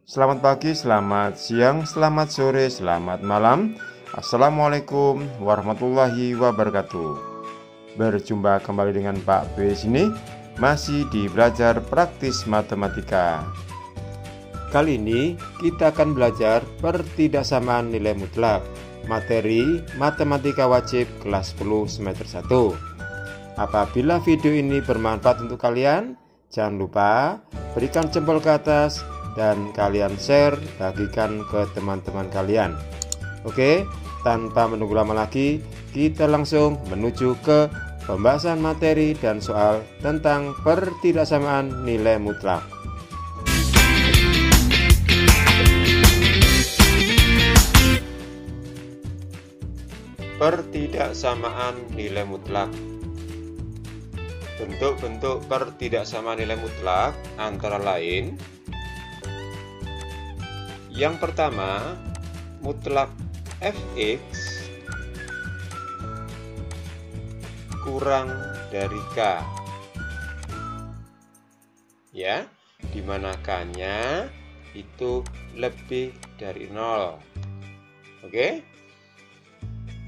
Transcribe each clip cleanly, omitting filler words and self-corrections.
Selamat pagi, selamat siang, selamat sore, selamat malam. Assalamualaikum warahmatullahi wabarakatuh. Berjumpa kembali dengan Pak B sini, masih di belajar praktis matematika. Kali ini kita akan belajar pertidaksamaan nilai mutlak, materi matematika wajib kelas 10 semester 1. Apabila video ini bermanfaat untuk kalian, jangan lupa berikan jempol ke atas dan kalian share, bagikan ke teman-teman kalian. Oke, tanpa menunggu lama lagi, kita langsung menuju ke pembahasan materi dan soal tentang pertidaksamaan nilai mutlak. Pertidaksamaan nilai mutlak. Bentuk-bentuk pertidaksamaan nilai mutlak antara lain: yang pertama, mutlak fx kurang dari k. Ya, dimana k-nya itu lebih dari 0. Oke.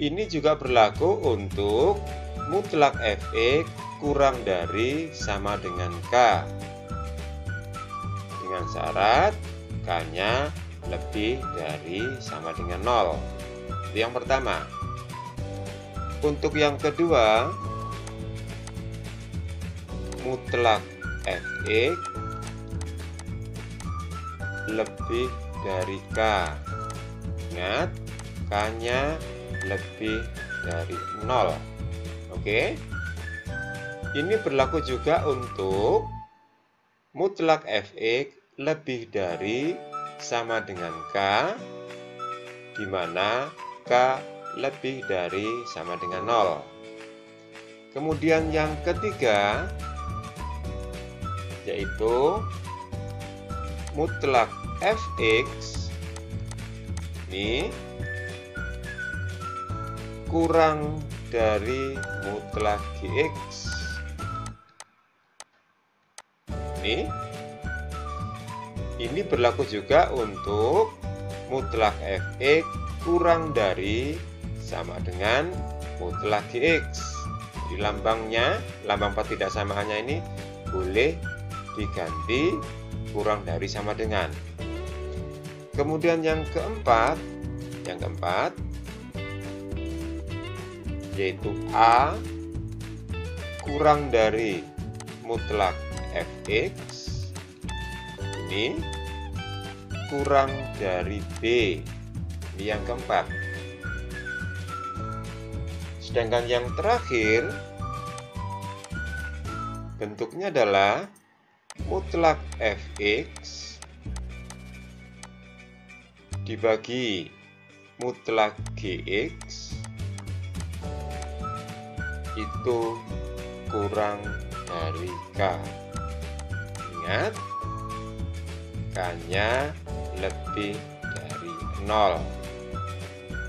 Ini juga berlaku untuk mutlak fx kurang dari sama dengan k. Dengan syarat k-nya lebih dari sama dengan 0. Itu yang pertama. Untuk yang kedua, mutlak fx lebih dari k. Ingat, k-nya lebih dari 0. Oke. Ini berlaku juga untuk mutlak fx lebih dari sama dengan k, di mana k lebih dari sama dengan 0. Kemudian yang ketiga, yaitu mutlak fx ini kurang dari mutlak gx. Ini berlaku juga untuk mutlak fx kurang dari sama dengan mutlak gx. Di lambangnya, lambang pertidaksamaannya ini boleh diganti kurang dari sama dengan. Kemudian yang keempat yaitu a kurang dari mutlak fx ini kurang dari b. Ini yang keempat. Sedangkan yang terakhir bentuknya adalah mutlak fx dibagi mutlak gx itu kurang dari k. Ingat, k-nya lebih dari 0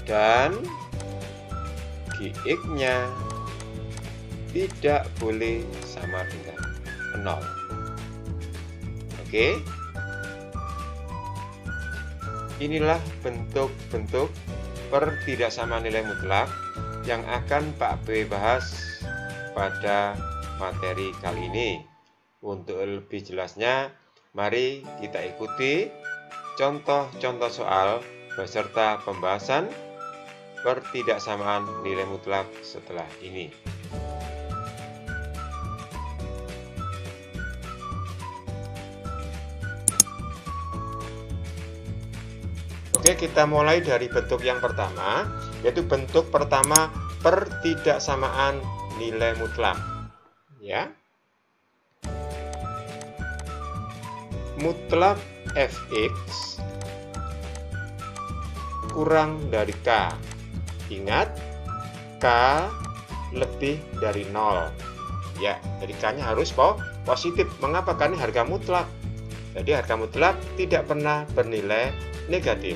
dan gx-nya tidak boleh sama dengan 0. Oke. Inilah bentuk-bentuk pertidaksamaan nilai mutlak yang akan Pak B bahas pada materi kali ini. Untuk lebih jelasnya, mari kita ikuti contoh-contoh soal beserta pembahasan pertidaksamaan nilai mutlak setelah ini. Oke, kita mulai dari bentuk yang pertama, yaitu bentuk pertama pertidaksamaan nilai mutlak. Ya. Mutlak fx kurang dari k. Ingat, k lebih dari 0. Ya, jadi k-nya harus positif. Mengapa? Karena harga mutlak. Jadi harga mutlak tidak pernah bernilai negatif.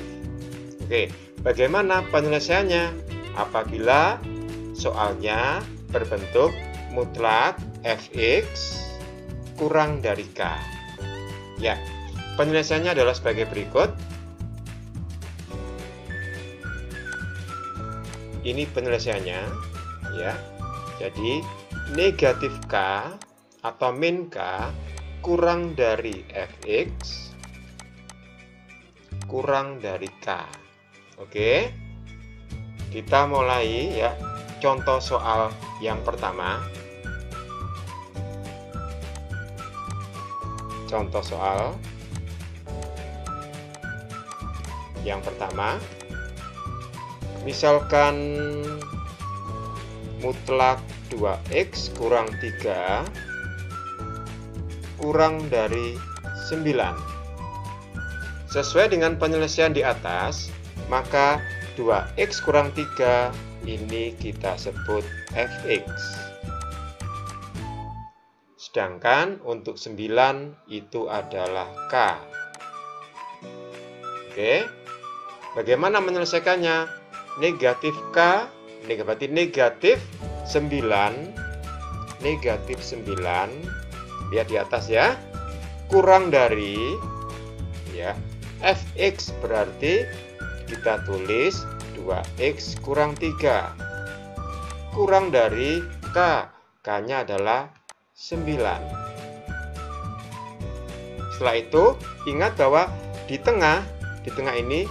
Oke, bagaimana penyelesaiannya? Apabila soalnya berbentuk mutlak fx kurang dari k. Ya, Penyelesaiannya adalah sebagai berikut. Ini penyelesaiannya ya. Jadi negatif K atau min K kurang dari Fx kurang dari K. Oke. Kita mulai ya. Contoh soal yang pertama. Contoh soal yang pertama. Misalkan mutlak 2x kurang 3 kurang dari 9. Sesuai dengan penyelesaian di atas, maka 2x kurang 3 ini kita sebut fx. Sedangkan untuk 9 itu adalah k. Oke. Bagaimana menyelesaikannya? Negatif K, berarti negatif 9, lihat di atas ya, kurang dari, ya, Fx berarti kita tulis 2x kurang 3, kurang dari K, K-nya adalah 9. Setelah itu, ingat bahwa di tengah ini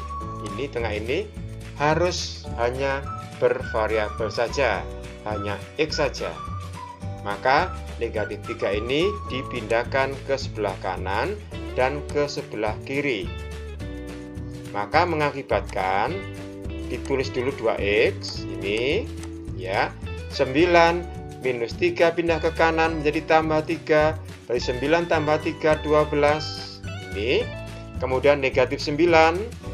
harus hanya bervariabel saja, hanya X saja. Maka negatif 3 ini dipindahkan ke sebelah kanan dan ke sebelah kiri. Maka mengakibatkan ditulis dulu 2X ini ya. 9 minus 3 pindah ke kanan menjadi tambah 3. Dari 9 tambah 3 12 ini. Kemudian negatif 9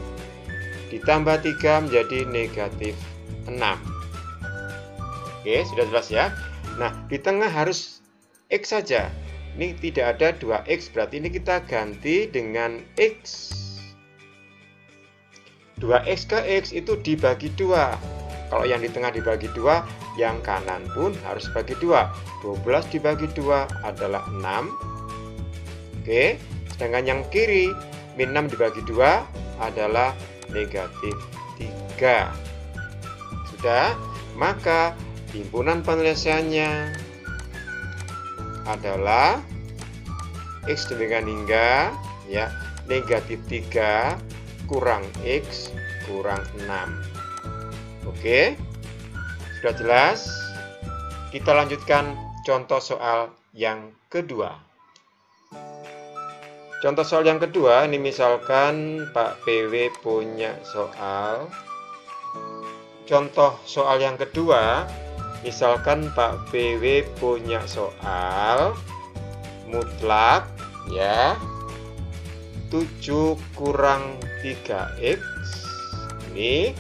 ditambah 3 menjadi negatif 6. Oke, sudah jelas ya. Nah, di tengah harus X saja. Ini tidak ada 2X, berarti ini kita ganti dengan X. 2X ke X itu dibagi 2. Kalau yang di tengah dibagi 2, yang kanan pun harus bagi 2. 12 dibagi 2 adalah 6. Oke, sedangkan yang kiri, min 6 dibagi 2 adalah negatif 3. Sudah, maka himpunan penyelesaiannya adalah X demikian hingga ya, negatif 3 kurang X kurang 6. Oke, sudah jelas? Kita lanjutkan contoh soal yang kedua. Contoh soal yang kedua, ini misalkan Pak PW punya soal. Contoh soal yang kedua, misalkan Pak PW punya soal mutlak ya 7 kurang 3x ini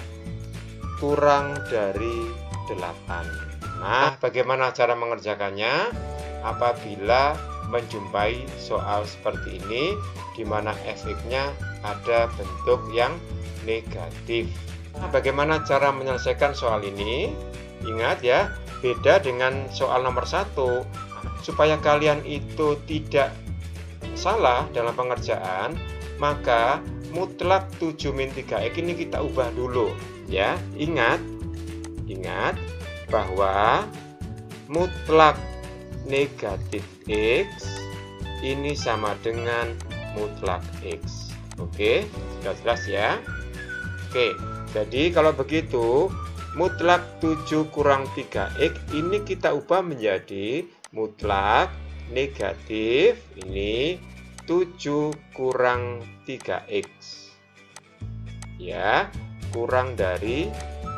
kurang dari 8. Nah, bagaimana cara mengerjakannya? Apabila menjumpai soal seperti ini di mana fx-nya ada bentuk yang negatif. Nah, bagaimana cara menyelesaikan soal ini? Ingat ya, beda dengan soal nomor 1. Supaya kalian itu tidak salah dalam pengerjaan, maka mutlak 7 min 3x ini kita ubah dulu ya. Ingat bahwa mutlak negatif X ini sama dengan mutlak X. Oke, sudah jelas ya. Oke, jadi kalau begitu mutlak 7 kurang 3x ini kita ubah menjadi mutlak negatif ini 7 kurang 3x ya, kurang dari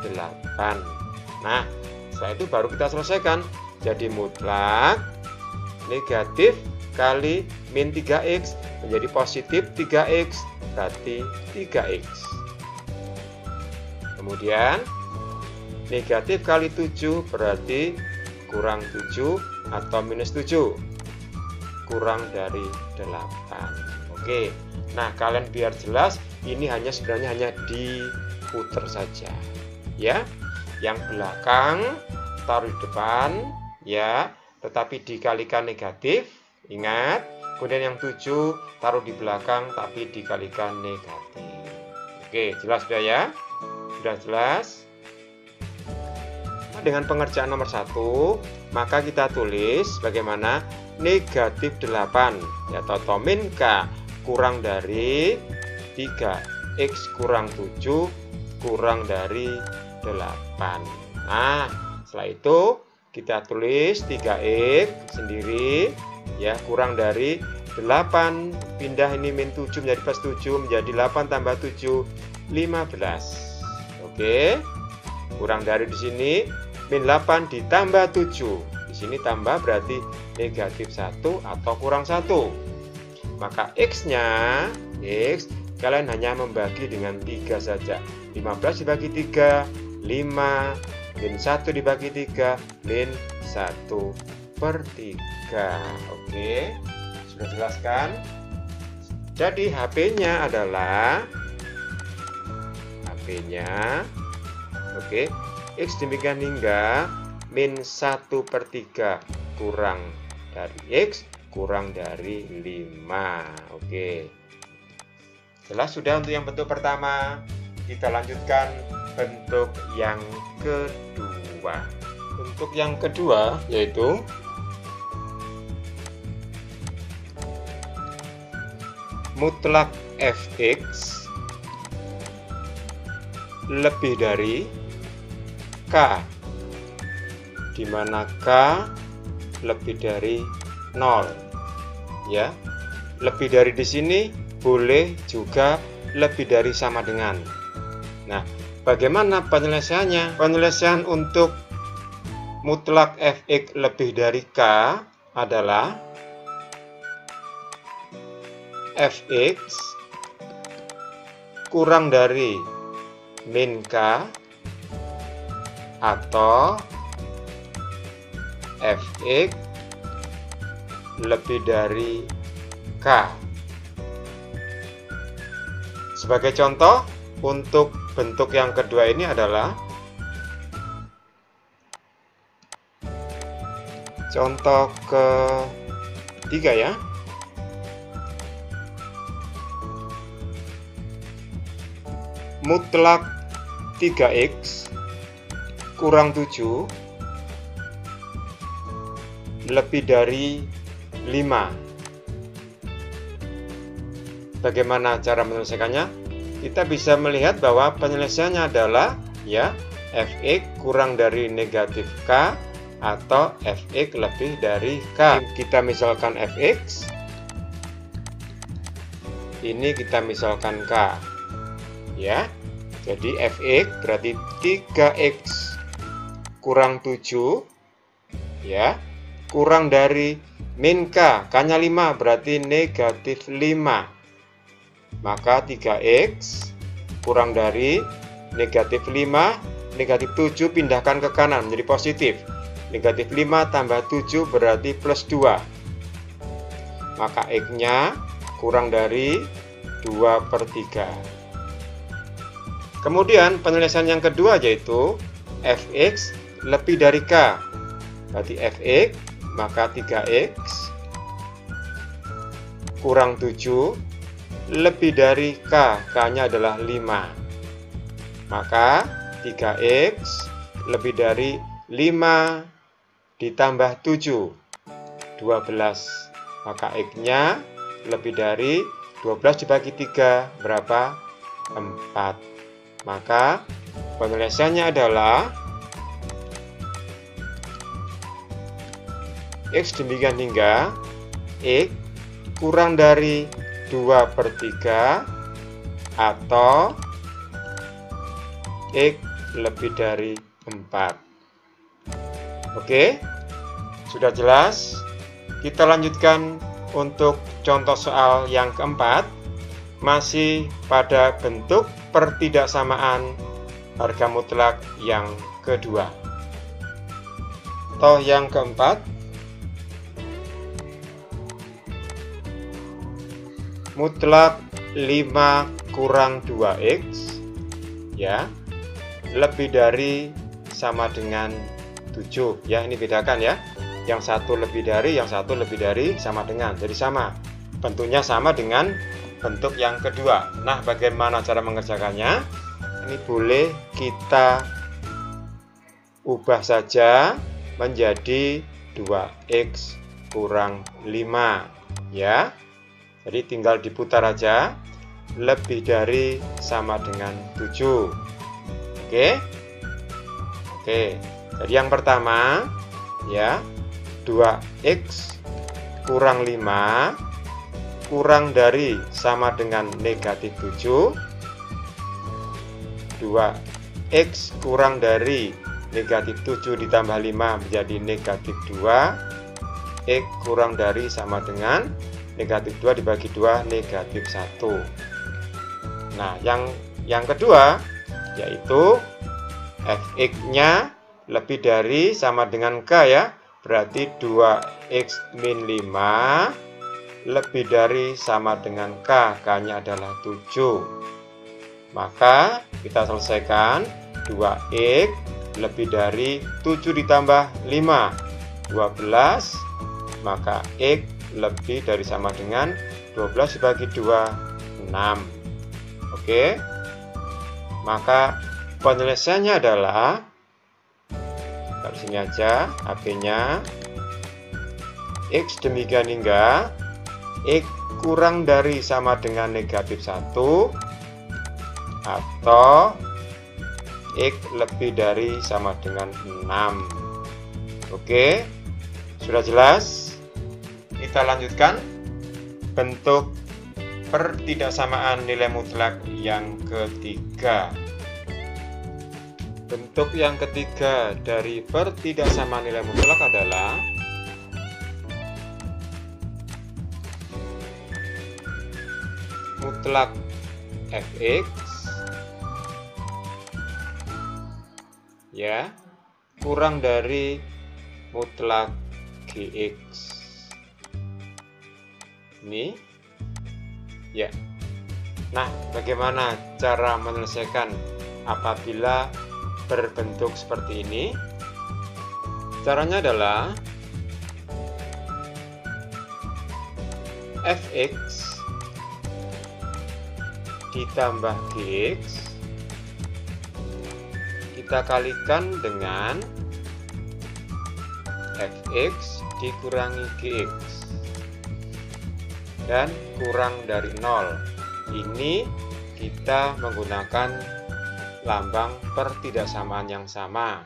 8. Nah, setelah itu baru kita selesaikan. Jadi mutlak negatif kali min 3x menjadi positif 3x, berarti 3x. Kemudian negatif kali 7 berarti kurang 7 atau minus 7, kurang dari 8. Oke, nah kalian biar jelas, ini sebenarnya hanya diputer saja ya. Yang belakang taruh di depan ya, tetapi dikalikan negatif, ingat, kemudian yang 7 taruh di belakang tapi dikalikan negatif. Oke, jelas sudah ya? Sudah jelas? Nah, dengan pengerjaan nomor 1, maka kita tulis bagaimana negatif 8 ya, atau min K kurang dari 3X kurang 7 kurang dari 8. Nah, setelah itu kita tulis 3X sendiri ya, kurang dari 8, pindah ini min 7 menjadi plus 7, menjadi 8 tambah 7, 15. Oke, kurang dari di sini min 8 ditambah 7. Di sini tambah berarti negatif 1 atau kurang 1. Maka X-nya, X kalian hanya membagi dengan 3 saja. 15 dibagi 3, 5, min 1 dibagi 3, min 1/3. Oke, sudah jelaskan? Jadi HP-nya adalah oke, X demikian hingga min 1/3 kurang dari X kurang dari 5. Oke, jelas sudah untuk yang bentuk pertama. Kita lanjutkan bentuk yang kedua. Bentuk yang kedua yaitu mutlak fx lebih dari K, di mana K lebih dari 0 ya. Lebih dari di sini boleh juga lebih dari sama dengan. Nah, bagaimana penyelesaiannya? Penyelesaian untuk mutlak fx lebih dari K adalah fx kurang dari min K atau fx lebih dari K. Sebagai contoh, untuk bentuk yang kedua ini adalah contoh ketiga ya. Mutlak 3x kurang 7 lebih dari 5. Bagaimana cara menyelesaikannya? Kita bisa melihat bahwa penyelesaiannya adalah ya fx kurang dari negatif K atau fx lebih dari K. Kita misalkan fx, ini kita misalkan K ya. Jadi fx berarti 3x kurang 7 ya, kurang dari min K, K-nya 5 berarti negatif 5. Maka 3x kurang dari negatif 5, negatif 7 pindahkan ke kanan menjadi positif. Negatif 5 tambah 7 berarti plus 2. Maka x-nya kurang dari 2/3. Kemudian penyelesaian yang kedua yaitu fx lebih dari K. Berarti fx maka 3x kurang 7 lebih dari K, K-nya adalah 5. Maka 3x lebih dari 5 ditambah 7, 12. Maka x-nya lebih dari 12 dibagi 3, berapa? 4. Maka penyelesaiannya adalah x demikian hingga x kurang dari 2/3 atau x lebih dari 4. Oke, sudah jelas? Kita lanjutkan untuk contoh soal yang keempat, masih pada bentuk pertidaksamaan harga mutlak yang kedua. Contoh yang keempat, mutlak 5 kurang 2x ya lebih dari sama dengan 7 ya. Ini bedakan ya, yang satu lebih dari, yang satu lebih dari sama dengan, jadi sama. bentuknya sama dengan bentuk yang kedua. Nah, bagaimana cara mengerjakannya? Ini boleh kita ubah saja menjadi 2x kurang 5 ya. Jadi tinggal diputar aja, lebih dari sama dengan 7. Oke. Jadi yang pertama ya, 2x kurang 5 kurang dari sama dengan negatif 7. 2x kurang dari negatif 7 ditambah 5 menjadi negatif 2. X kurang dari sama dengan negatif 2 dibagi 2 negatif 1. Nah, yang kedua yaitu fx-nya lebih dari sama dengan k ya. Berarti 2x min 5 lebih dari sama dengan k. K-nya adalah 7. Maka kita selesaikan. 2x lebih dari 7 ditambah 5 12. Maka x lebih dari sama dengan 12 dibagi 2 6. Oke. Maka penyelesaiannya adalah, dari sini aja HP-nya, x demikian hingga x kurang dari sama dengan negatif 1 atau x lebih dari sama dengan 6. Oke, sudah jelas? Kita lanjutkan bentuk pertidaksamaan nilai mutlak yang ketiga. Bentuk yang ketiga dari pertidaksamaan nilai mutlak adalah mutlak fx ya kurang dari mutlak gx. Ini ya. Nah, bagaimana cara menyelesaikan apabila berbentuk seperti ini? Caranya adalah fx ditambah gx kita kalikan dengan fx dikurangi gx dan kurang dari 0. Ini kita menggunakan lambang pertidaksamaan yang sama.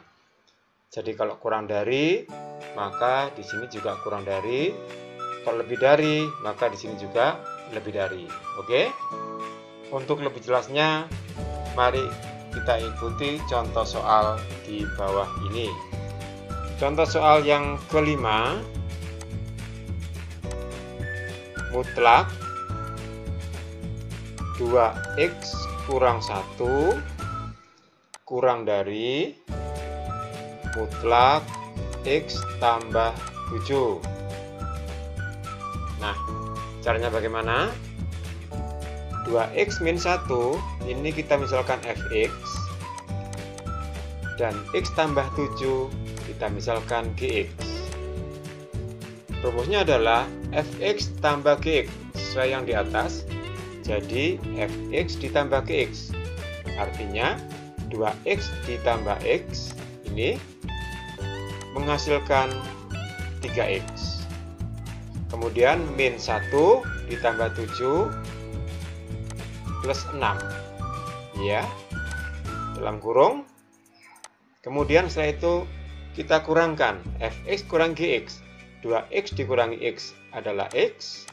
Jadi kalau kurang dari, maka di sini juga kurang dari. Kalau lebih dari, maka di sini juga lebih dari. Oke? Untuk lebih jelasnya, mari kita ikuti contoh soal di bawah ini. Contoh soal yang kelima, mutlak 2x kurang 1 kurang dari mutlak x tambah 7. Nah, caranya bagaimana? 2x min 1 ini kita misalkan fx dan x tambah 7 kita misalkan gx. Rumusnya adalah fx tambah gx sesuai yang di atas. Jadi fx ditambah gx. Artinya 2x ditambah x ini menghasilkan 3x. Kemudian min 1 ditambah 7 plus 6. Ya. Dalam kurung. Kemudian setelah itu kita kurangkan fx kurang gx. 2x dikurangi x adalah x.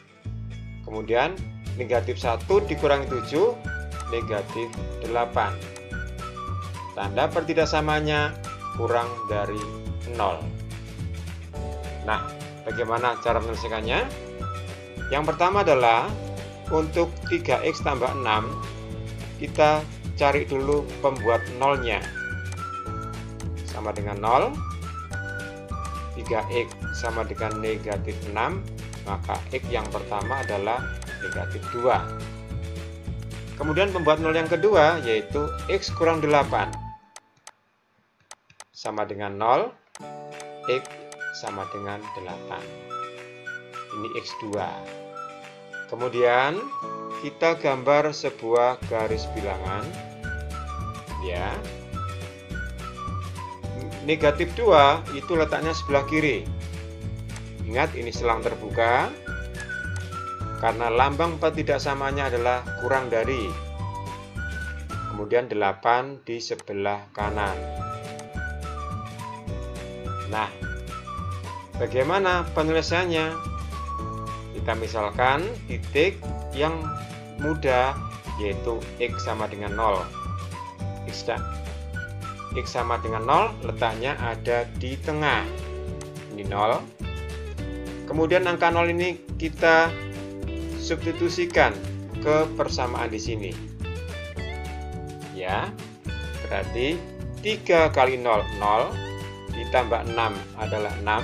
Kemudian negatif 1 dikurangi 7 negatif 8. Tanda pertidaksamaannya kurang dari 0. Nah, bagaimana cara menyelesaikannya? Yang pertama adalah untuk 3x tambah 6 kita cari dulu pembuat nolnya. Sama dengan 0. 3x sama dengan negatif 6, maka x yang pertama adalah negatif 2. Kemudian pembuat nol yang kedua yaitu x kurang 8 sama dengan 0, x sama dengan 8. Ini x2. Kemudian kita gambar sebuah garis bilangan, ya. Negatif 2 itu letaknya sebelah kiri. Ingat, ini selang terbuka, karena lambang ketidaksamanya adalah kurang dari. Kemudian 8 di sebelah kanan. Nah, bagaimana penyelesaiannya? Kita misalkan titik yang mudah, yaitu X sama dengan 0. X sama dengan 0 letaknya ada di tengah. Ini 0. Kemudian angka 0 ini kita substitusikan ke persamaan di sini. Ya. Berarti 3 kali 0, 0 ditambah 6 adalah 6.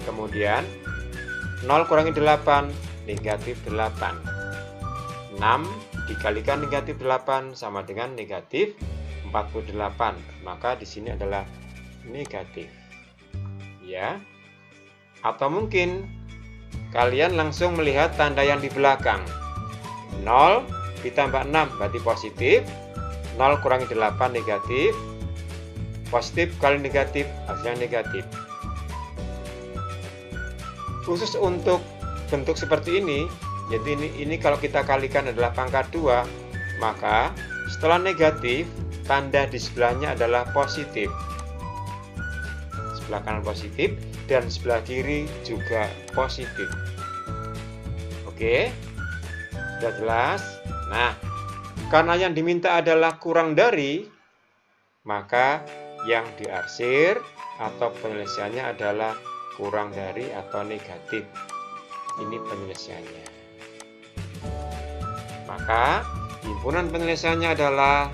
Kemudian 0 kurangi 8, negatif 8. 6 dikalikan negatif 8 sama dengan negatif 48. Maka di sini adalah negatif. Ya. Atau mungkin kalian langsung melihat tanda yang di belakang. 0 ditambah 6 berarti positif. 0 kurangi 8 negatif. Positif kali negatif hasilnya negatif. Khusus untuk bentuk seperti ini, jadi ini kalau kita kalikan adalah pangkat 2, maka setelah negatif, tanda di sebelahnya adalah positif. Sebelah kanan positif, dan sebelah kiri juga positif. Oke, sudah jelas? Nah, karena yang diminta adalah kurang dari, maka yang diarsir atau penyelesaiannya adalah kurang dari atau negatif. Ini penyelesaiannya. Maka himpunan penyelesaiannya adalah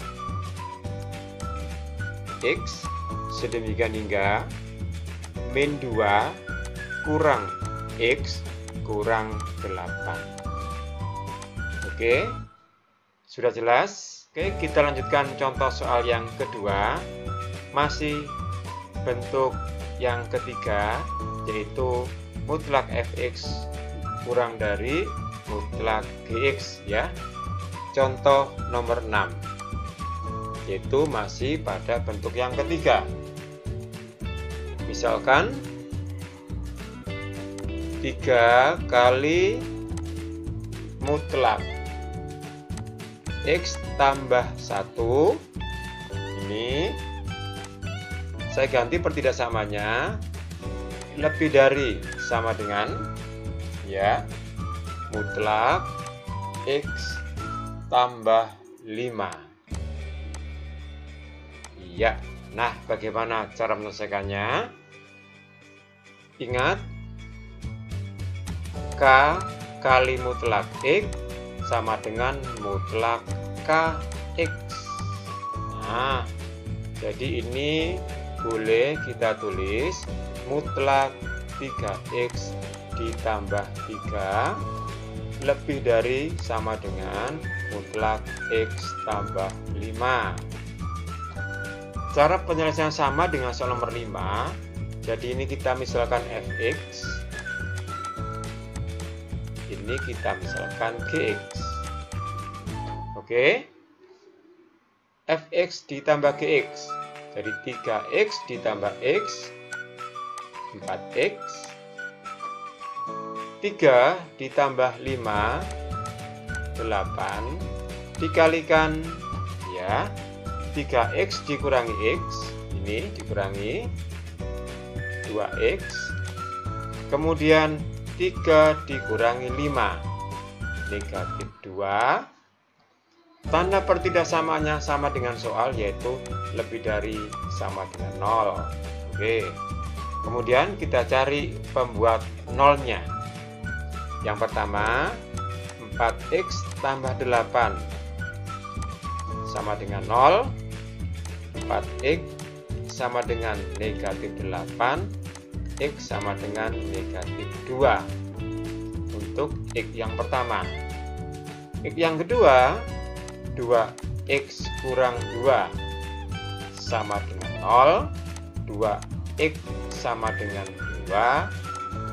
X sedemikian hingga min 2 kurang X kurang 8. Oke, sudah jelas? Oke, kita lanjutkan contoh soal yang kedua. Masih bentuk yang ketiga, yaitu mutlak fx kurang dari mutlak gx, ya. Contoh nomor 6, yaitu masih pada bentuk yang ketiga. Misalkan 3 kali mutlak X tambah 1. Ini saya ganti pertidaksamanya lebih dari sama dengan, ya, mutlak X tambah 5. Iya. Nah, bagaimana cara menyelesaikannya? Ingat, K kali mutlak X sama dengan mutlak KX. Nah, jadi ini boleh kita tulis mutlak 3X ditambah 3 lebih dari sama dengan mutlak X tambah 5. Cara penyelesaian sama dengan soal nomor 5. Jadi ini kita misalkan fx, ini kita misalkan gx. Oke, fx ditambah gx, jadi 3x ditambah x 4x, 3 ditambah 5 8, dikalikan, ya, 3x dikurangi x, ini dikurangi 2x, kemudian 3 dikurangi 5, negatif 2. Tanda pertidaksamaannya sama dengan soal, yaitu lebih dari sama dengan 0. Oke, kemudian kita cari pembuat nolnya. Yang pertama, 4x tambah 8 sama dengan 0. 4x sama dengan negatif 8, X sama dengan negatif 2 untuk X yang pertama. X yang kedua, 2x kurang 2 sama dengan 0, 2x sama dengan 2,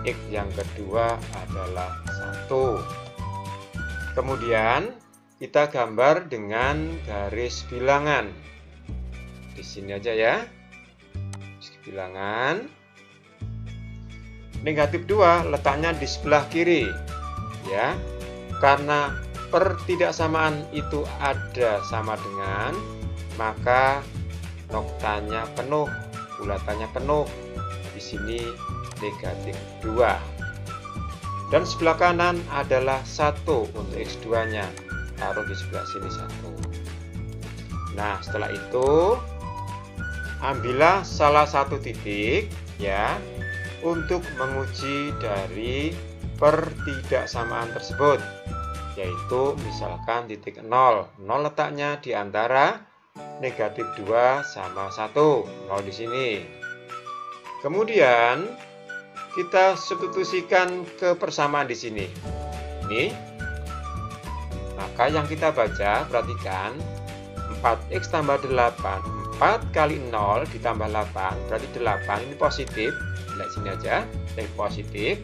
X yang kedua adalah 1. Kemudian kita gambar dengan garis bilangan. Di sini aja ya. Bilangan. Negatif 2 letaknya di sebelah kiri. Ya. Karena pertidaksamaan itu ada sama dengan, maka noktanya penuh, bulatannya penuh. Di sini negatif 2. Dan sebelah kanan adalah 1 untuk X2-nya. Taruh di sebelah sini 1. Nah, setelah itu ambillah salah satu titik ya untuk menguji dari pertidaksamaan tersebut, yaitu misalkan titik 0. 0 letaknya di antara negatif 2 sama 1. 0 di sini. Kemudian kita substitusikan ke persamaan di sini. Ini. Maka yang kita baca, perhatikan, 4x tambah 8. 4 kali 0 ditambah 8, berarti 8 ini positif. Lihat sini aja, yang positif.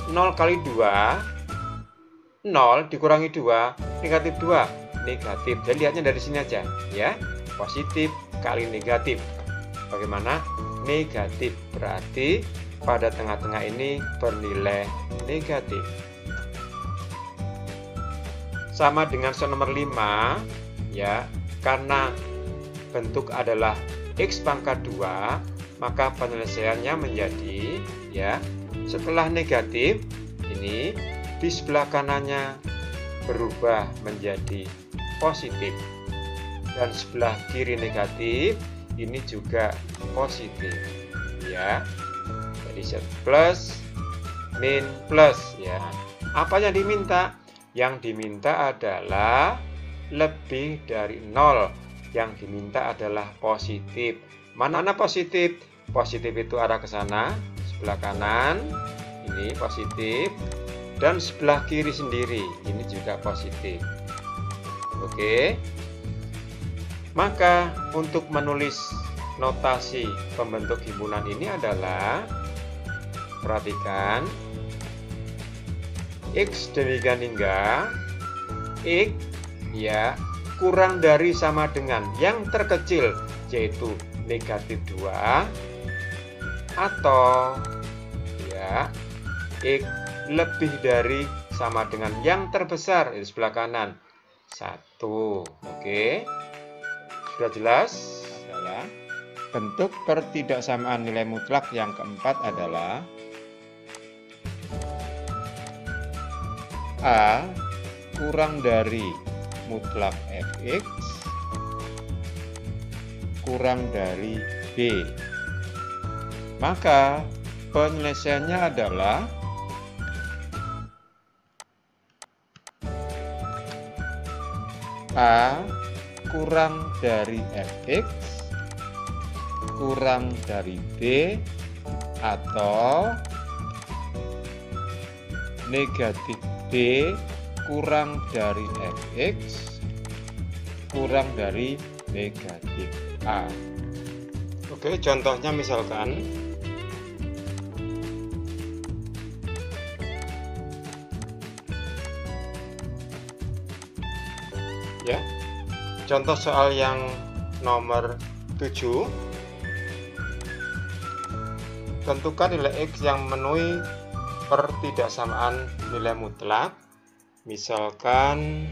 0 kali 2, 0 dikurangi 2, negatif 2, negatif. Jadi lihatnya dari sini aja, ya. Positif kali negatif. Bagaimana? Negatif, berarti pada tengah-tengah ini bernilai negatif. Sama dengan soal nomor 5, ya, karena bentuk adalah X pangkat 2, maka penyelesaiannya menjadi, ya, setelah negatif, ini di sebelah kanannya berubah menjadi positif. Dan sebelah kiri negatif, ini juga positif, ya. Jadi set plus, min plus, ya. Apa yang diminta? Yang diminta adalah lebih dari 0. Yang diminta adalah positif. Mana positif? Positif itu arah ke sana, sebelah kanan, ini positif. Dan sebelah kiri sendiri, ini juga positif. Oke. Maka untuk menulis notasi pembentuk himpunan ini adalah, perhatikan, X demikian hingga X, ya, kurang dari sama dengan yang terkecil, yaitu negatif 2, atau, ya, X lebih dari sama dengan yang terbesar, di sebelah kanan 1. Oke, sudah jelas? Adalah bentuk pertidaksamaan nilai mutlak yang keempat adalah A kurang dari mutlak fx kurang dari B. Maka penyelesaiannya adalah A kurang dari fx kurang dari B, atau negatif B kurang dari fx kurang dari negatif A. Oke, contohnya misalkan ya, contoh soal yang nomor 7. Tentukan nilai X yang memenuhi pertidaksamaan nilai mutlak. Misalkan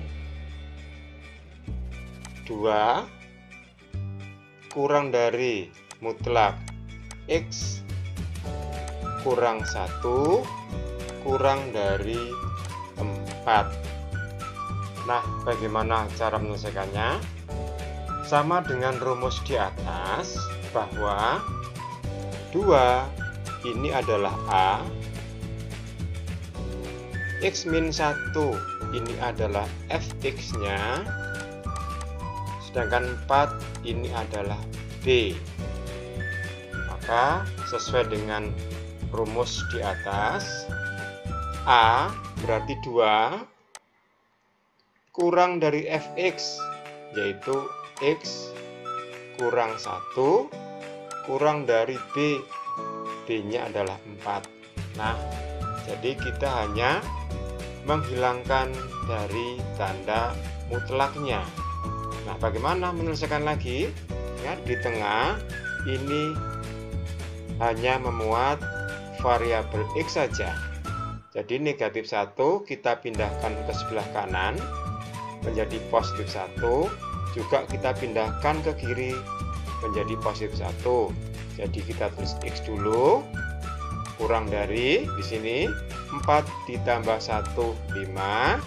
2 kurang dari mutlak X kurang 1 kurang dari 4. Nah, bagaimana cara menyelesaikannya? Sama dengan rumus di atas, bahwa 2 ini adalah A, X min 1 ini adalah fx-nya, sedangkan 4 ini adalah B. Maka sesuai dengan rumus di atas, A berarti 2 kurang dari fx, yaitu X kurang 1 kurang dari B, B-nya adalah 4. Nah, jadi kita hanya menghilangkan dari tanda mutlaknya. Nah, bagaimana menyelesaikan lagi? Ya, di tengah ini hanya memuat variabel X saja. Jadi negatif 1 kita pindahkan ke sebelah kanan menjadi positif 1, juga kita pindahkan ke kiri menjadi positif 1. Jadi kita tulis X dulu, kurang dari di sini 4 ditambah 1 5.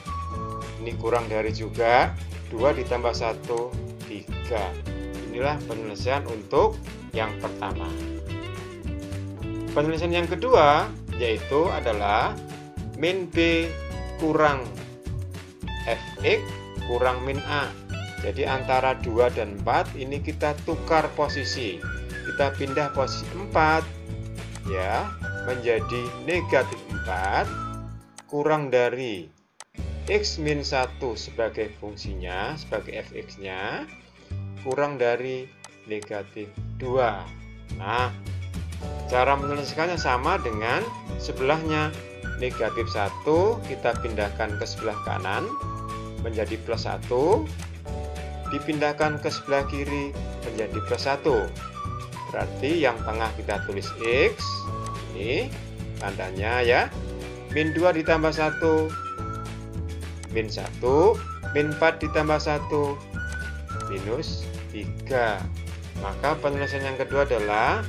Ini kurang dari juga 2 ditambah 1 3. Inilah penyelesaian untuk yang pertama. Penyelesaian yang kedua yaitu adalah min B kurang Fx kurang min A. Jadi antara 2 dan 4 ini kita tukar posisi. Kita pindah posisi 4 ya menjadi negatif 4 kurang dari X min 1 sebagai fungsinya, sebagai Fx-nya, kurang dari negatif 2. Nah, cara menyelesaikannya sama dengan sebelahnya. Negatif 1 kita pindahkan ke sebelah kanan menjadi plus 1, dipindahkan ke sebelah kiri menjadi plus 1. Berarti yang tengah kita tulis X, ini tandanya ya, min 2 ditambah 1, min 1, min 4 ditambah 1, minus 3. Maka penyelesaian yang kedua adalah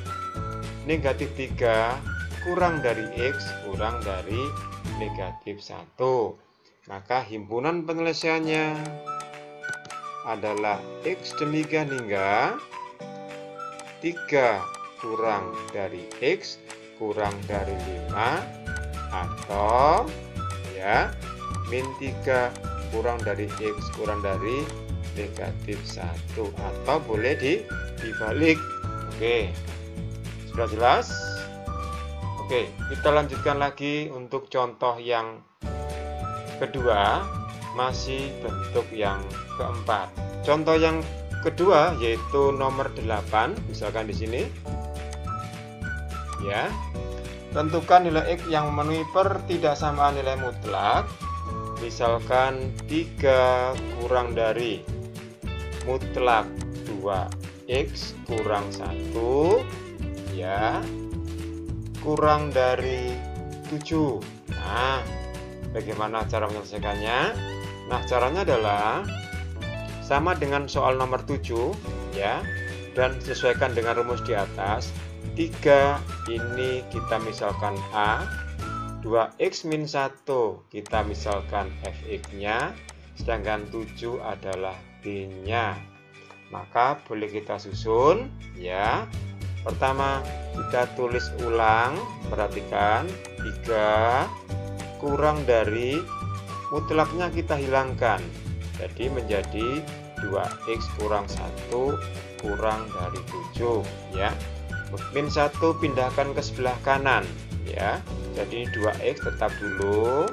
negatif 3 kurang dari X kurang dari negatif 1. Maka himpunan penyelesaiannya adalah X demikian hingga 3 kurang dari X kurang dari 5 atau ya min 3 kurang dari X kurang dari negatif 1, atau boleh dibalik. Oke, sudah jelas? Oke, kita lanjutkan lagi untuk contoh yang kedua, masih bentuk yang keempat. Contoh yang kedua yaitu nomor 8, misalkan di sini. Ya. Tentukan nilai X yang memenuhi pertidaksamaan nilai mutlak. Misalkan 3 kurang dari mutlak 2X kurang 1 ya kurang dari 7. Nah, bagaimana cara menyelesaikannya? Nah, caranya adalah sama dengan soal nomor 7 ya, dan sesuaikan dengan rumus di atas. 3 ini kita misalkan A, 2X min 1 kita misalkan Fx-nya, sedangkan 7 adalah B-nya. Maka boleh kita susun ya. Pertama kita tulis ulang, perhatikan 3 kurang dari mutlaknya kita hilangkan, jadi menjadi 2X kurang 1 kurang dari 7 ya. Min 1 pindahkan ke sebelah kanan ya, jadi 2X tetap dulu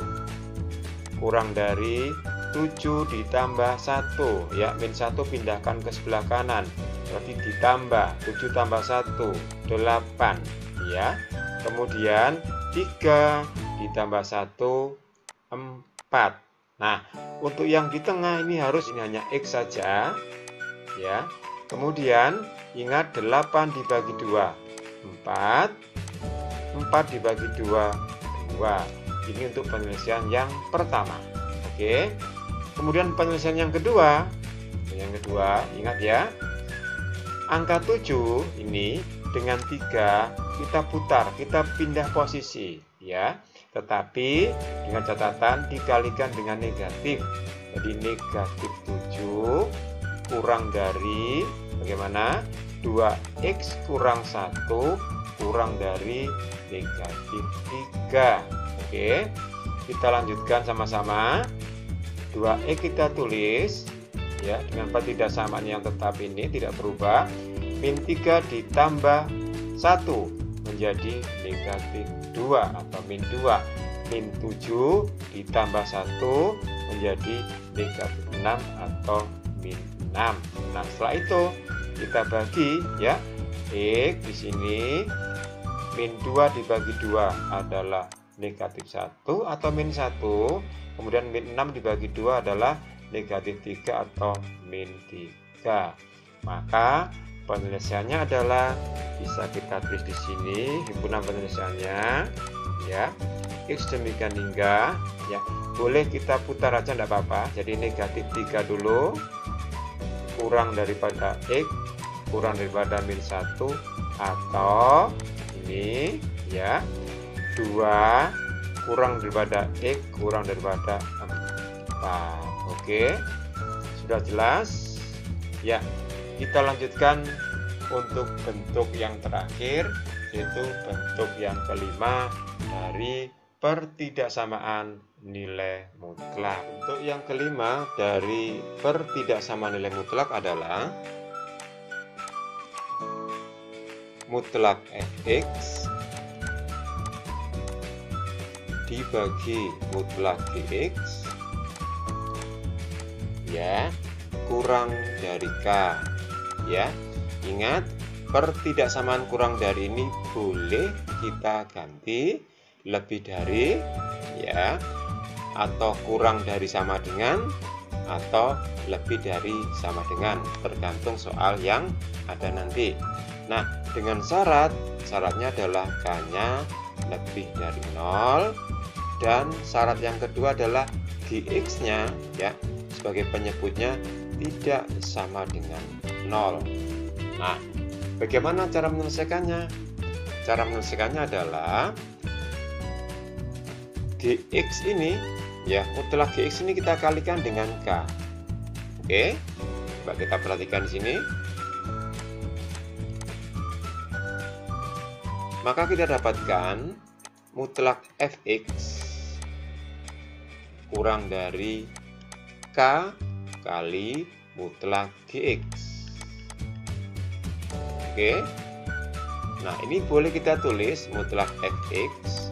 kurang dari 7 ditambah 1 ya, min 1 pindahkan ke sebelah kanan berarti ditambah 7 tambah 1 8 ya. Kemudian 3 ditambah 1 4. Nah, untuk yang di tengah ini hanya X saja ya. Kemudian ingat 8 dibagi 2 4, 4 dibagi 2 2. Ini untuk penyelesaian yang pertama. Oke. Kemudian penyelesaian yang kedua ingat ya, angka 7 ini dengan 3 kita putar, kita pindah posisi ya, tetapi dengan catatan dikalikan dengan negatif. Jadi negatif 7 kurang dari bagaimana? 2X kurang 1 kurang dari negatif 3. Oke, kita lanjutkan sama-sama. 2X kita tulis ya dengan pertidaksamaan yang tetap ini tidak berubah. Min 3 ditambah 1 menjadi negatif 2 atau min 2. Min 7 ditambah 1 menjadi negatif 6 atau min 6. Nah, setelah itu kita bagi ya, X di sini min 2 dibagi 2 adalah negatif 1 atau min 1. Kemudian min 6 dibagi 2 adalah negatif 3 atau min 3. Maka penyelesaiannya adalah bisa kita tulis di sini himpunan penyelesaiannya ya. X demikian hingga ya. Boleh kita putar aja enggak apa-apa. Jadi negatif 3 dulu kurang daripada X kurang daripada min 1 atau ini ya 2 kurang daripada X kurang daripada 4. Oke, sudah jelas ya. Kita lanjutkan untuk bentuk yang terakhir, yaitu bentuk yang kelima dari pertidaksamaan nilai mutlak. Bentuk yang kelima dari pertidaksamaan nilai mutlak adalah mutlak fx dibagi mutlak gx ya kurang dari k ya. Ingat, pertidaksamaan kurang dari ini boleh kita ganti lebih dari ya, atau kurang dari sama dengan, atau lebih dari sama dengan, tergantung soal yang ada nanti. Nah, dengan syaratnya adalah k-nya lebih dari 0, dan syarat yang kedua adalah gx-nya ya sebagai penyebutnya tidak sama dengan 0. Nah, bagaimana cara menyelesaikannya? Cara menyelesaikannya adalah gx ini ya, mutlak gx ini kita kalikan dengan k. Oke, coba kita perhatikan di sini. Maka kita dapatkan mutlak fx kurang dari k kali mutlak gx. Oke. Nah, ini boleh kita tulis mutlak fx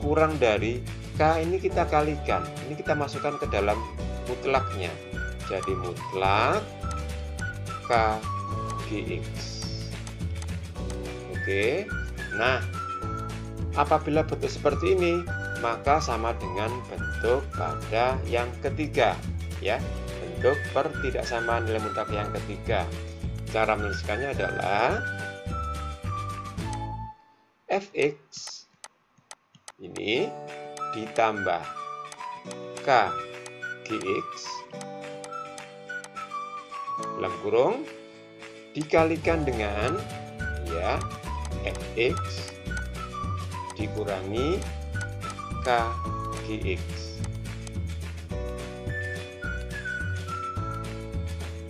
kurang dari k, ini kita kalikan. Ini kita masukkan ke dalam mutlaknya. Jadi mutlak k gx. Oke. Nah, apabila bentuk seperti ini, maka sama dengan bentuk pada yang ketiga ya, bentuk pertidaksamaan nilai mutlak yang ketiga. Cara menuliskannya adalah fx ini ditambah k gx dalam kurung dikalikan dengan ya fx dikurangi k gx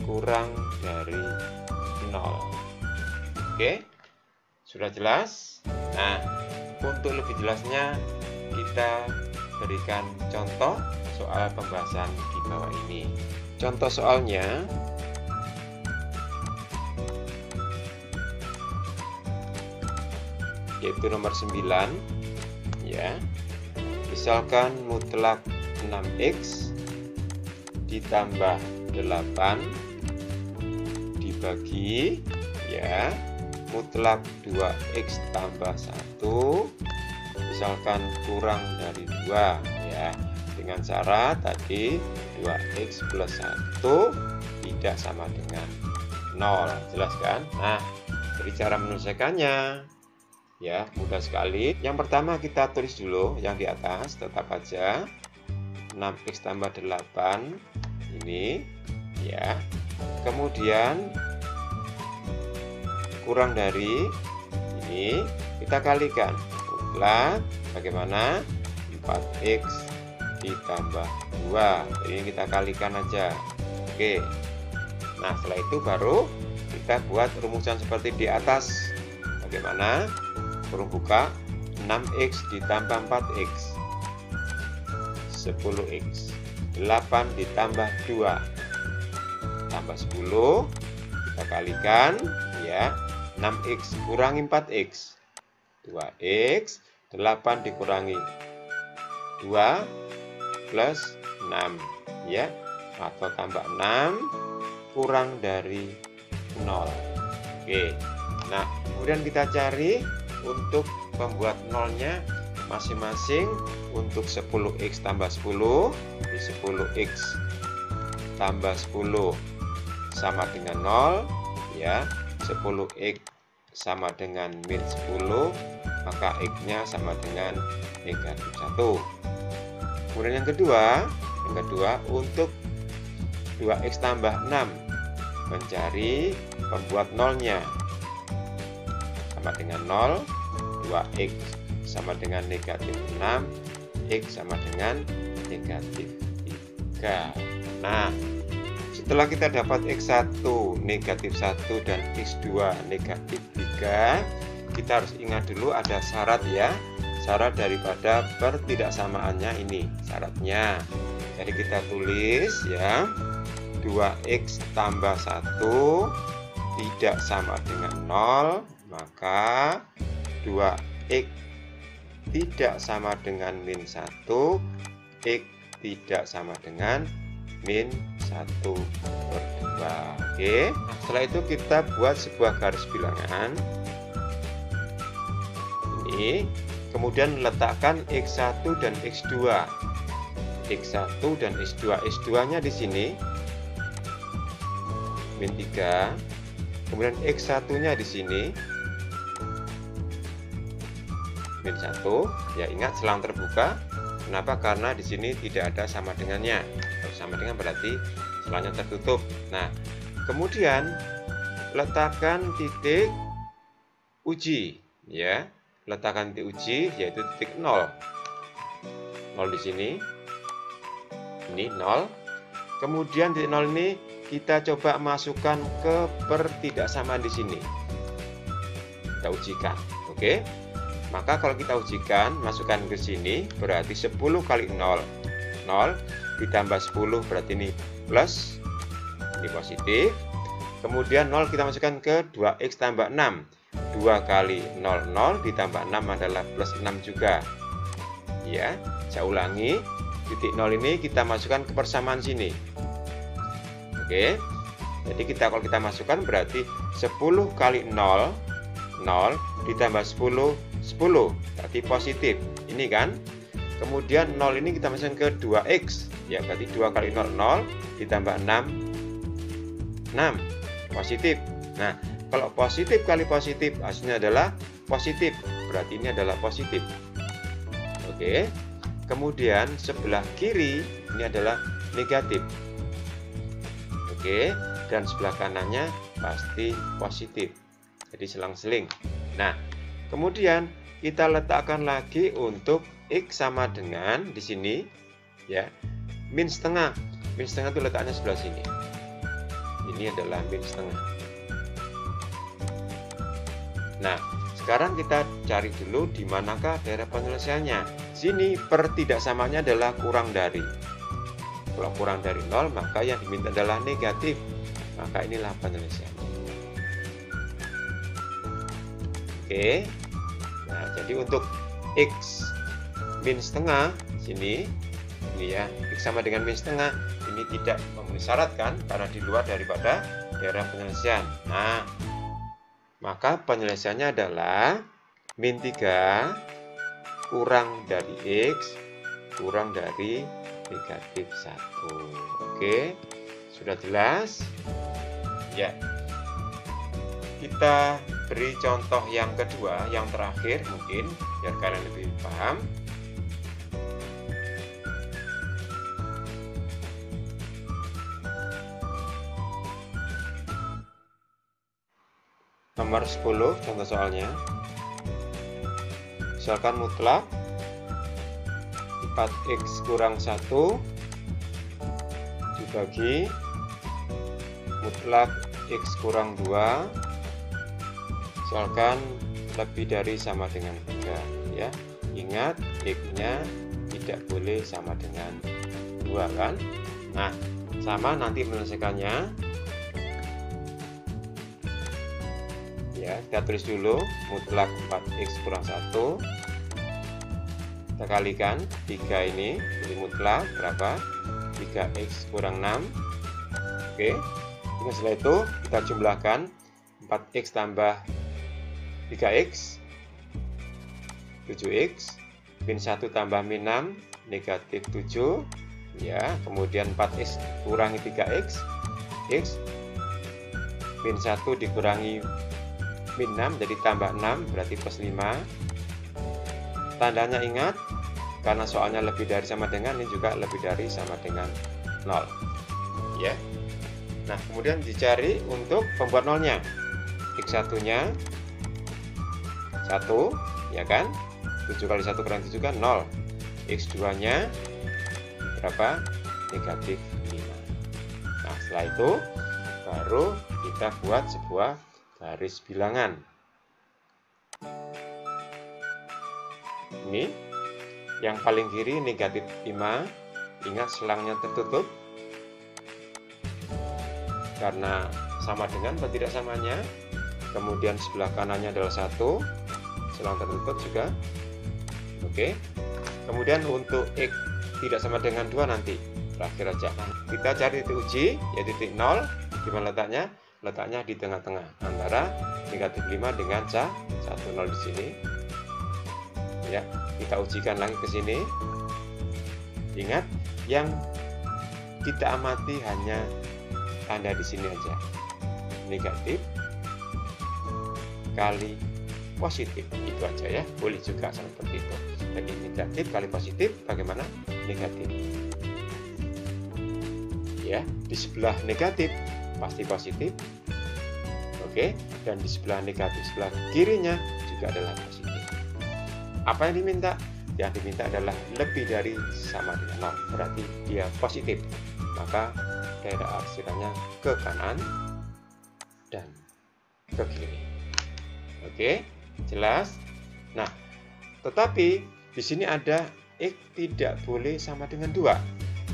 kurang dari 0. Oke, sudah jelas? Nah, untuk lebih jelasnya kita berikan contoh soal pembahasan di bawah ini. Contoh soalnya yaitu nomor 9 ya. Misalkan mutlak 6x ditambah 8 dibagi ya mutlak 2x tambah 1 misalkan kurang dari 2 ya, dengan syarat tadi 2x plus 1 tidak sama dengan 0. Jelas kan? Nah, dari cara menyelesaikannya ya mudah sekali. Yang pertama kita tulis dulu yang di atas, tetap aja 6x tambah 8 ini ya. Kemudian kurang dari ini kita kalikan mutlak bagaimana 4x ditambah 2, ini kita kalikan aja. Oke, nah setelah itu baru kita buat rumusan seperti di atas. Bagaimana? Kurung buka 6x ditambah 4x 10x 8 ditambah 2 tambah 10 kita kalikan ya 6x kurangi 4x 2x 8 dikurangi 2 plus 6 ya, atau tambah 6 kurang dari 0. Oke, Nah, kemudian kita cari untuk pembuat nolnya masing-masing. Untuk 10x tambah 10, di 10x tambah 10 sama dengan 0 ya. 10x sama dengan min 10, maka x-nya sama dengan negatif 1. Kemudian yang kedua untuk 2x tambah 6, mencari pembuat nolnya. Sama dengan 0, 2x sama dengan negatif 6, x sama dengan negatif 3. Nah, setelah kita dapat x1 negatif 1 dan x2 negatif 3, kita harus ingat dulu ada syarat ya. Syarat daripada pertidaksamaannya ini, syaratnya. Jadi kita tulis ya, 2x tambah 1 tidak sama dengan 0, maka 2x tidak sama dengan min 1, x tidak sama dengan min 1/2. Oke. Nah, setelah itu kita buat sebuah garis bilangan ini, kemudian letakkan x1 dan x2. x1 dan x2. x2-nya di sini min 3. Kemudian x1-nya di sini min 1. Ya, ingat selang terbuka. Kenapa? Karena di sini tidak ada sama dengannya. Kalau sama dengan berarti selangnya tertutup. Nah, kemudian letakkan titik uji ya. Letakkan titik uji yaitu titik 0. 0 di sini. Ini 0. Kemudian titik 0 ini kita coba masukkan ke pertidaksamaan di sini. Kita ujikan. Oke. Maka kalau kita ujikan, masukkan ke sini, berarti 10 kali 0. 0 ditambah 10 berarti ini plus, ini positif. Kemudian 0 kita masukkan ke 2x tambah 6. 2 kali 0, 0 ditambah 6 adalah plus 6 juga. Ya, saya ulangi. Titik 0 ini kita masukkan ke persamaan sini. Oke. Jadi kalau kita masukkan berarti 10 kali 0, 0 ditambah 10, 10 berarti positif. Ini kan. Kemudian 0 ini kita masukkan ke 2x. Ya, berarti 2 kali 0, 0 ditambah 6, 6 positif. Nah, kalau positif kali positif hasilnya adalah positif. Berarti ini adalah positif. Oke. Kemudian sebelah kiri ini adalah negatif. Oke. Dan sebelah kanannya pasti positif. Jadi selang-seling. Nah, kemudian kita letakkan lagi untuk x sama dengan di sini ya, min setengah. Min setengah itu letaknya sebelah sini. Ini adalah min setengah. Nah, sekarang kita cari dulu di manakah daerah penyelesaiannya. Sini pertidaksamaannya adalah kurang dari. Kalau kurang dari 0, maka yang diminta adalah negatif. Maka inilah penyelesaiannya. Oke. Nah, jadi untuk x min setengah sini ini ya, x sama dengan min setengah ini tidak memenuhi syarat kan, karena di luar daripada daerah penyelesaian. Nah, maka penyelesaiannya adalah min 3 kurang dari x kurang dari negatif 1. Oke, sudah jelas? Ya. Kita beri contoh yang kedua, yang terakhir mungkin, biar kalian lebih paham. Nomor 10, contoh soalnya. Misalkan mutlak 4x kurang 1 dibagi mutlak x kurang 2, misalkan lebih dari sama dengan 3 ya. Ingat x-nya tidak boleh sama dengan 2 kan. Nah, sama nanti menyelesaikannya ya. Kita tulis dulu mutlak 4x kurang 1 kita kalikan 3 ini, jadi mutlak berapa? 3x kurang 6. Oke. Setelah itu kita jumlahkan 4x tambah 3x, 7x, min 1 tambah min 6, negatif 7, ya, kemudian 4x kurangi 3x, x, min 1 dikurangi min 6, jadi tambah 6, berarti plus 5. Tandanya ingat, karena soalnya lebih dari sama dengan, ini juga lebih dari sama dengan 0, ya. Nah, kemudian dicari untuk pembuat nolnya. X1 nya 1, ya kan, 7 kali 1 kurang 7 kan 0. X2 nya berapa? Negatif 5. Nah, setelah itu baru kita buat sebuah garis bilangan. Ini yang paling kiri negatif 5. Ingat selangnya tertutup karena sama dengan atau tidak samanya. Kemudian sebelah kanannya adalah 1, selang tertutup juga. Oke. Kemudian untuk X tidak sama dengan 2 nanti terakhir aja. Kita cari titik uji, yaitu titik 0. Di mana letaknya? Letaknya di tengah-tengah antara negatif 5 dengan 1, 0 di sini. Ya, kita ujikan lagi ke sini. Ingat, yang kita amati hanya tanda di sini aja. Negatif kali positif, itu aja ya. Boleh juga seperti itu. Jadi negatif kali positif, bagaimana? Negatif. Ya, di sebelah negatif pasti positif. Oke, dan di sebelah negatif sebelah kirinya juga adalah positif. Apa yang diminta? Yang diminta adalah lebih dari sama dengan 0, berarti dia positif. Maka daerah arsirannya ke kanan dan ke kiri. Oke, jelas? Nah, tetapi di sini ada X tidak boleh sama dengan 2.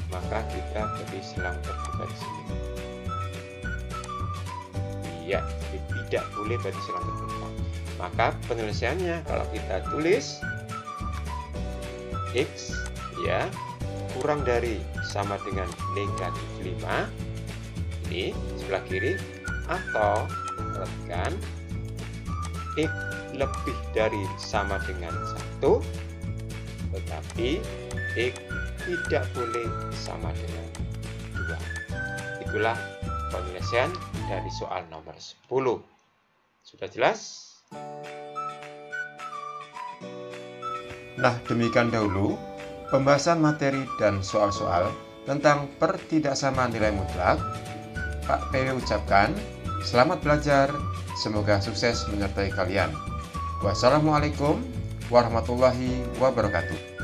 Maka kita beri selang terbuka di sini. Iya, tidak boleh beri selang terbuka. Maka penyelesaiannya kalau kita tulis X ya kurang dari sama dengan negatif 5, ini sebelah kiri, atau perhatikan X lebih dari sama dengan 1, tetapi X tidak boleh sama dengan 2. Itulah penyelesaian dari soal nomor 10. Sudah jelas? Nah, demikian dahulu pembahasan materi dan soal-soal tentang pertidaksamaan nilai mutlak. Pak PW ucapkan selamat belajar, semoga sukses menyertai kalian. Wassalamualaikum warahmatullahi wabarakatuh.